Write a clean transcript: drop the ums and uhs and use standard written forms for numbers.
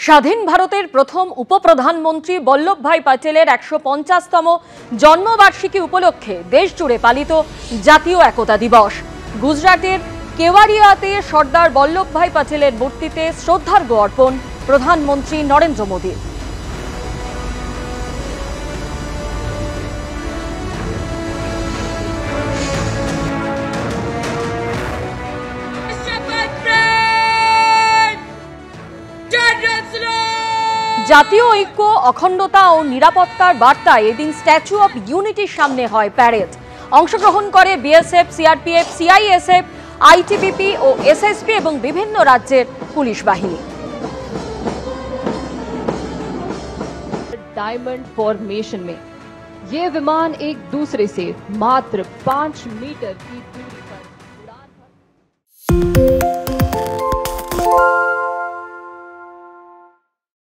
স্বাধীন ভারতের প্রথম উপপ্রধানমন্ত্রী বল্লভভাই প্যাটেলের ১৫০তম জন্মবার্ষিকী উপলক্ষে দেশজুড়ে পালিত জাতীয় একতা দিবস। গুজরাটের কেওয়াড়িয়াতে সর্দার বল্লভভাই প্যাটেলের মূর্তিতে শ্রদ্ধার্ঘ্য অর্পণ প্রধানমন্ত্রী নরেন্দ্র মোদীর। জাতীয় ঐক্য, অখণ্ডতা ও নিরাপত্তার বার্তায় এদিন স্ট্যাচু অফ ইউনিটির সামনে হয় প্যারেড। অংশগ্রহণ করে বিএসএফ, সিআরপিএফ, সিআইএসএফ, আইটিবিপি ও এসএসপি এবং বিভিন্ন রাজ্যের পুলিশ বাহিনী। डायमंड फॉर्मेशन में ये विमान एक दूसरे से मात्र 5 मीटर की दूरी